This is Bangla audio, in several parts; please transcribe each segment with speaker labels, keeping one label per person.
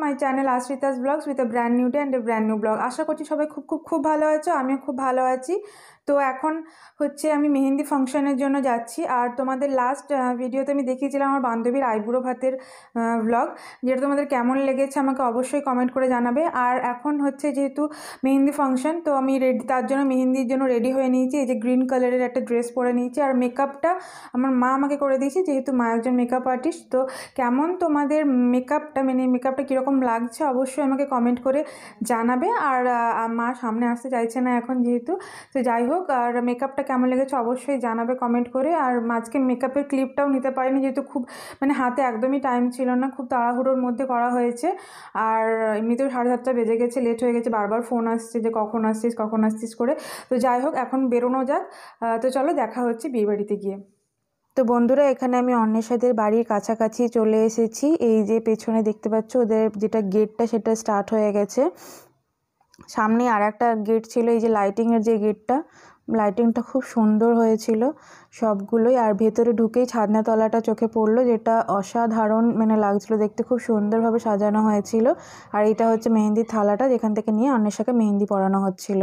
Speaker 1: My channel Ashrita's blogs with a brand new day and a brand new blog. আশা করছি সবাই খুব ভালো আছো, আমিও খুব ভালো আছি। তো এখন হচ্ছে আমি মেহেন্দি ফাংশনের জন্য যাচ্ছি। আর তোমাদের লাস্ট ভিডিওতে আমি দেখিয়েছিলাম আমার বান্ধবীর আইবুড়ো ভাতের ব্লগ, যেটা তোমাদের কেমন লেগেছে আমাকে অবশ্যই কমেন্ট করে জানাবে। আর এখন হচ্ছে যেহেতু মেহেন্দি ফাংশন, তো আমি তার জন্য মেহেন্দির জন্য রেডি হয়ে নিয়েছি। এই যে গ্রিন কালারের একটা ড্রেস পরে নিয়েছি, আর মেকআপটা আমার মা আমাকে করে দিয়েছে, যেহেতু মা একজন মেকআপ আর্টিস্ট। তো কেমন তোমাদের মেকআপটা, মানে মেকআপটা কীরকম লাগছে অবশ্যই আমাকে কমেন্ট করে জানাবে। আর মা সামনে আসতে চাইছে না এখন যেহেতু, তো যাই হোক, আর মেকআপটা কেমন লেগেছে অবশ্যই জানাবে কমেন্ট করে। আর আজকে মেকআপের ক্লিপটাও নিতে পারিনি, যেহেতু খুব মানে হাতে একদমই টাইম ছিল না, খুব তাড়াহুড়োর মধ্যে করা হয়েছে। আর এমনিতেও 7:30 বেজে গেছে, লেট হয়ে গেছে, বারবার ফোন আসছে যে কখন আসছিস করে। তো যাই হোক, এখন বেরোনো যাক। তো চলো, দেখা হচ্ছে বিয়েবাড়িতে গিয়ে। তো বন্ধুরা, এখানে আমি অন্বেষাদের বাড়ির কাছাকাছি চলে এসেছি। এই যে পেছনে দেখতে পাচ্ছ ওদের যেটা গেটটা, সেটা স্টার্ট হয়ে গেছে। সামনে আর একটা গেট ছিল, এই যে লাইটিংয়ের যে গেটটা, লাইটিংটা খুব সুন্দর হয়েছিল সবগুলোই। আর ভেতরে ঢুকেই ছাদনাতলাটা চোখে পড়লো, যেটা অসাধারণ মানে লাগছিল দেখতে, খুব সুন্দরভাবে সাজানো হয়েছিল। আর এটা হচ্ছে মেহেন্দির থালাটা, যেখান থেকে নিয়ে অন্বেষাকে মেহেন্দি পরানো হচ্ছিল।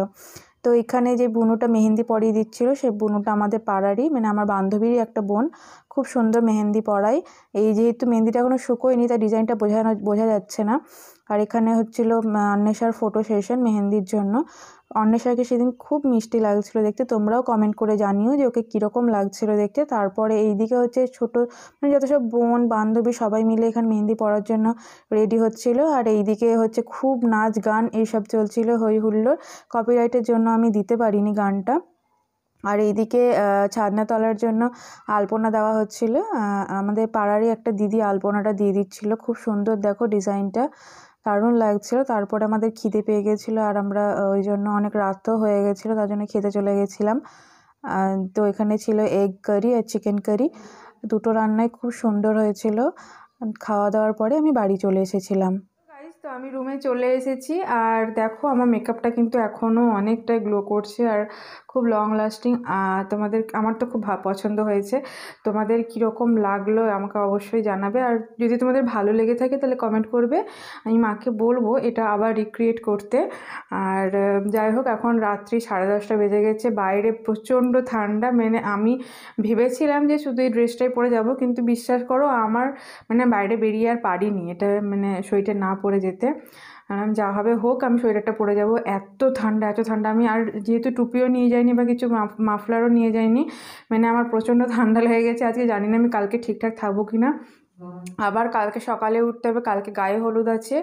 Speaker 1: তো এখানে যে বুনুটা মেহেন্দি পরিয়ে দিচ্ছিল, সে বুনুটা আমাদের পাড়ারই, মানে আমার বান্ধবীরই একটা বোন, খুব সুন্দর মেহেন্দি পরায়। এই যেহেতু মেহেন্দিটা এখনও শুকোয়নি, তাই ডিজাইনটা বোঝা যাচ্ছে না। আর এখানে হচ্ছিল অন্বেষার ফটো সেশন মেহেন্দির জন্য। অন্বেষাকে সেদিন খুব মিষ্টি লাগছিল দেখতে, তোমরাও কমেন্ট করে জানিও যে ওকে কীরকম লাগছিল দেখতে। তারপরে এইদিকে হচ্ছে ছোটো মানে যত সব বোন বান্ধবী সবাই মিলে এখানে মেহেন্দি পরার জন্য রেডি হচ্ছিল। আর এইদিকে হচ্ছে খুব নাচ গান এইসব চলছিল, হই হুল্লোড়। কপিরাইটের জন্য আমি দিতে পারিনি গানটা। আর এইদিকে ছাদনাতলার জন্য আলপনা দেওয়া হচ্ছিল, আমাদের পাড়ারই একটা দিদি আলপনাটা দিয়ে দিচ্ছিল। খুব সুন্দর দেখো ডিজাইনটা, দারুণ লাগছিল। তারপরে আমাদের খিদে পেয়ে গেছিলো, আর আমরা ওই জন্য অনেক রাতও হয়ে গেছিলো, তার জন্য খেতে চলে গেছিলাম। তো এখানে ছিল এগ কারি আর চিকেন কারি, দুটো রান্নাই খুব সুন্দর হয়েছিল। খাওয়া দাওয়ার পরে আমি বাড়ি চলে এসেছিলাম। তো আমি রুমে চলে এসেছি, আর দেখো আমার মেকআপটা কিন্তু এখনও অনেকটাই গ্লো করছে আর খুব লং লাস্টিং। আমার তো খুব পছন্দ হয়েছে। তোমাদের কীরকম লাগলো আমাকে অবশ্যই জানাবে। আর যদি তোমাদের ভালো লেগে থাকে তাহলে কমেন্ট করবে, আমি মাকে বলবো এটা আবার রিক্রিয়েট করতে। আর যাই হোক, এখন রাত্রি 10:30 বেজে গেছে, বাইরে প্রচণ্ড ঠান্ডা। মানে আমি ভেবেছিলাম যে শুধু এই ড্রেসটাই পরে যাব, কিন্তু বিশ্বাস করো আমার মানে বাইরে বেরিয়ে আর পারিনি, এটা মানে সোয়েটার না পরে যেতে। যা হবে হোক, আমি সোয়েটারটা পরে যাব। এত ঠান্ডা। আমি আর যেহেতু টুপিও নিয়ে যাইনি বা কিছু মাফলারও নিয়ে যাইনি, মানে আমার প্রচণ্ড ঠান্ডা লেগে গেছে। আজকে জানি না আমি কালকে ঠিকঠাক থাকবো কি না। আবার কালকে সকালে উঠতে হবে, কালকে গায়ে হলুদ আছে।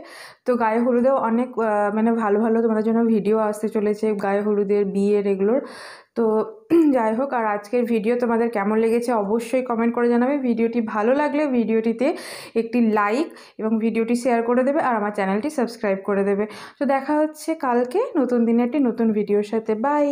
Speaker 1: তো গায়ে হলুদেও অনেক মানে ভালো তোমাদের জন্য ভিডিও আসতে চলেছে, গায়ে হলুদের, বিয়ের, এগুলোর। তো যাই হোক, আর আজকের ভিডিও তোমাদের কেমন লেগেছে অবশ্যই কমেন্ট করে জানাবে। ভিডিওটি ভালো লাগলে ভিডিওটিতে একটি লাইক এবং ভিডিওটি শেয়ার করে দেবে, আর আমার চ্যানেলটি সাবস্ক্রাইব করে দেবে। তো দেখা হচ্ছে কালকে নতুন দিনে একটি নতুন ভিডিওর সাথে। বাই।